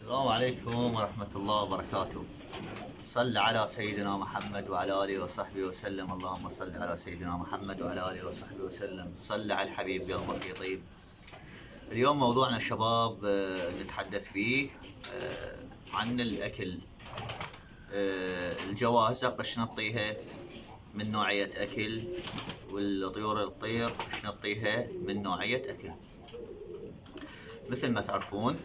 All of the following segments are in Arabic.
السلام عليكم ورحمة الله وبركاته. صل على سيدنا محمد وعلى آله وصحبه وسلم. اللهم صل على سيدنا محمد وعلى آله وصحبه وسلم. صل على الحبيب قلبك يطيب. اليوم موضوعنا شباب نتحدث فيه عن الأكل. الجوازق ايش نعطيها من نوعية أكل، والطيور الطير ايش نعطيها من نوعية أكل. مثل ما تعرفون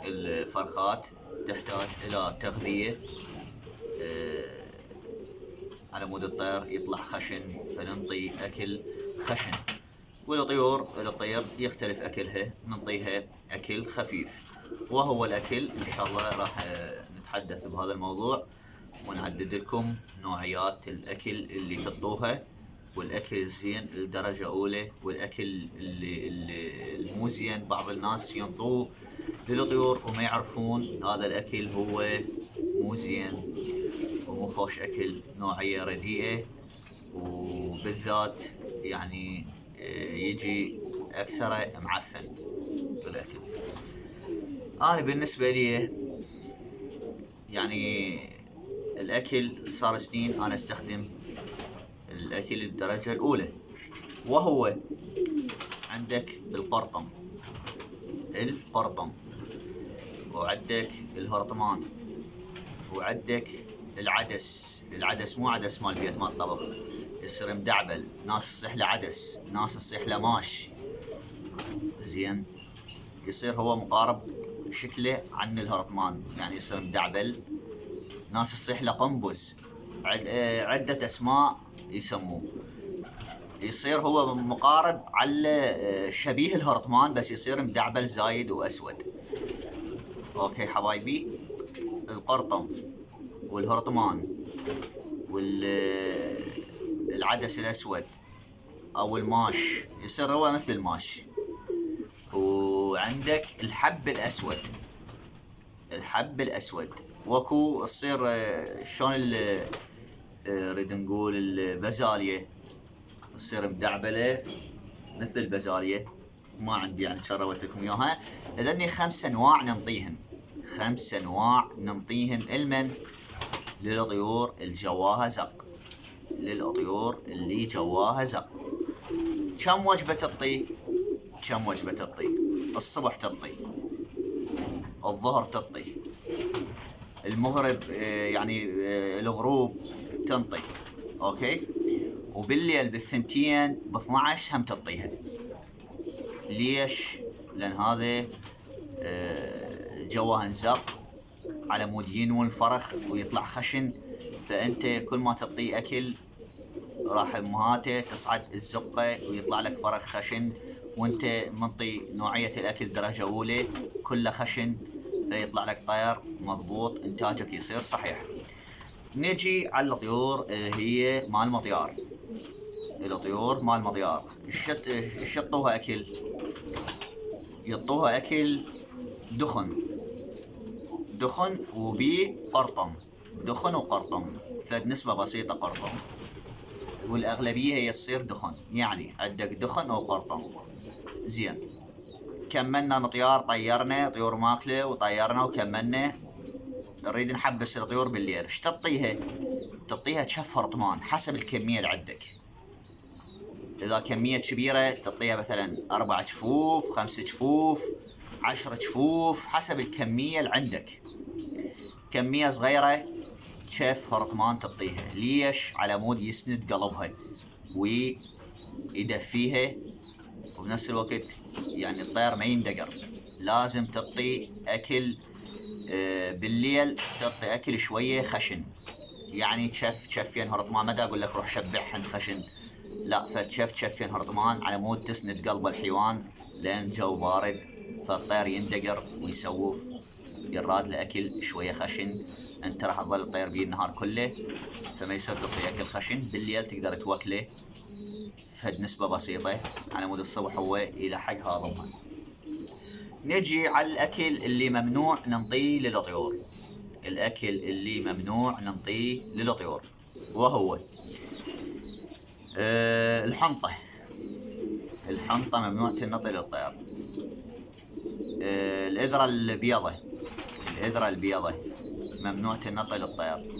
الفرخات تحتاج إلى تغذية على مود الطير يطلع خشن، فننطي أكل خشن. والطيور يختلف أكلها، ننطيها أكل خفيف. وهو الأكل إن شاء الله راح نتحدث بهذا الموضوع ونعدد لكم نوعيات الأكل اللي تحطوها، والأكل الزين الدرجة أولى، والأكل اللي مو زين بعض الناس ينطوه للطيور وما يعرفون هذا الأكل هو مو زين ومو خوش أكل، نوعية رديئة، وبالذات يعني يجي أكثر معفن بالأكل. أنا بالنسبة لي يعني الأكل صار سنين أنا أستخدم الأكل الدرجة الأولى، وهو عندك القرطم، وعندك الهرطمان، وعندك العدس مو عدس مال بيت مال طبخ، يصير مدعبل، ناس تصيح له عدس، ناس تصيح له ماش، زين يصير هو مقارب شكله عن الهرطمان، يعني يصير مدعبل، ناس تصيح له قنبز، عدة اسماء يسموه. يصير هو مقارب على شبيه الهرطمان، بس يصير مدعبل زايد واسود. اوكي حبايبي، القرطم والهرطمان والعدس الاسود او الماش يصير هو مثل الماش. وعندك الحب الاسود وكو تصير شلون نريد نقول البازالية، تصير مدعبلة مثل البازالية. ما عندي يعني شروت لكم اياها. اذني 5 انواع ننطيهن المن للطيور الجواها زق، اللي جواها زق. كم وجبة تطي؟ الصبح تطي، الظهر تطي، المغرب يعني الغروب تنطي، اوكي، وبالليل بالثنتين ب12 هم تطيها. ليش؟ لان هذا جواه انزق على مود ينمو الفرخ ويطلع خشن، فانت كل ما تعطيه اكل راح امهاته تصعد الزقه ويطلع لك فرخ خشن، وانت منطي نوعيه الاكل درجه اولى كله خشن، فيطلع لك طير مضبوط، انتاجك يصير صحيح. نجي على الطيور اللي هي مال مطيار. ايش يعطوها اكل؟ يعطوها اكل دخن وبيه قرطم، دخن وقرطم، فنسبة بسيطة قرطم، والاغلبية هي تصير دخن، يعني عندك دخن او قرطم. زين، كملنا مطيار، طيرنا طيور ماكله وطيرنا وكملنا، نريد نحبس الطيور بالليل. ايش تعطيها شف هرطمان حسب الكمية اللي عندك. اذا كمية كبيرة تعطيها مثلا 4 جفوف، 5 جفوف، 10 جفوف، حسب الكمية اللي عندك. كمية صغيرة شف هرطمان تعطيها. ليش؟ على مود يسند قلبها ويدفيها، وبنفس الوقت يعني الطير ما يندقر. لازم تعطي اكل بالليل، تعطي اكل شوية خشن، يعني تشفين هرطمان. ما دا اقول لك روح شبعهن خشن، لا، فتشفين هرطمان على مود تسند قلب الحيوان، لان جو بارد فالطير يندقر ويسوف، يراد له اكل شويه خشن. انت راح تظل الطير بيه النهار كله، فما يصير تعطي اكل خشن. بالليل تقدر توكله فد نسبه بسيطه على مود الصبح هو يلحق هاضمها. نجي على الاكل اللي ممنوع ننطيه للطيور، وهو الحنطة ممنوع تنطي للطير. الإذرة البيضة الإذرة البيضة ممنوع تنطي للطير.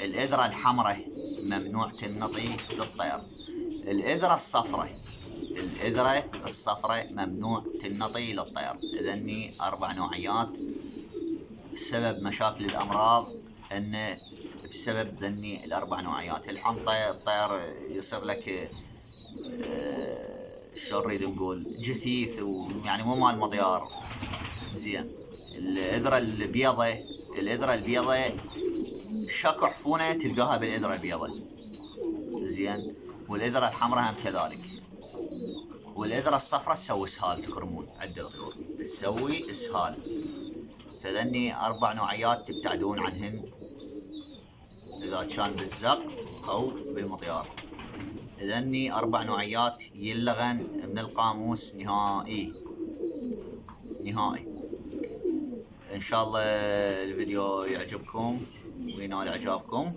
الإذرة الحمراء ممنوع تنطي للطير. الإذرة الصفراء ممنوع تنطي للطير. إذني 4 نوعيات. سبب مشاكل الأمراض أن بسبب ذني ال4 نوعيات. الحنطة الطير يصير لك شلون نريد نقول جثيث، ويعني مو مال مطيار زين. الإذرة البيضة شكو عفونة تلقاها بالإذرة البيضة زين. والإذرة الحمراء هم كذلك. والإذرة الصفراء تسوي اسهال، تكرمون عند الطيور تسوي اسهال. فذني 4 نوعيات تبتعدون عنهن إذا كان بالزق أو بالمطيار. إذني 4 نوعيات يلغن من القاموس نهائي. إن شاء الله الفيديو يعجبكم وينال إعجابكم،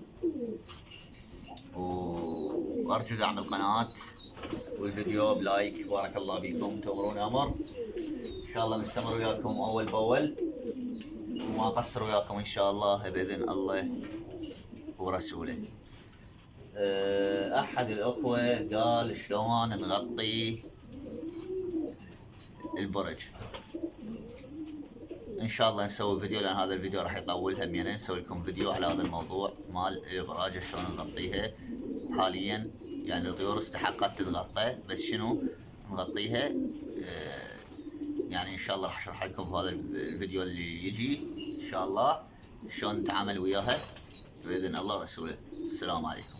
وأرجو دعم القناة والفيديو بلايك. بارك الله فيكم، تؤمرون أمر. إن شاء الله نستمر وياكم أول بأول، وما قصر وياكم إن شاء الله بإذن الله ورسوله. أحد الأخوة قال شلون نغطي البرج. إن شاء الله نسوي فيديو، لأن هذا الفيديو راح يطول همينة. نسوي لكم فيديو على هذا الموضوع مال الإبراج شلون نغطيها. حاليا يعني الطيور استحقت تتغطى، بس شنو نغطيها يعني إن شاء الله راح أشرح لكم في هذا الفيديو اللي يجي إن شاء الله شلون نتعامل وياها بإذن الله ورسوله. السلام عليكم.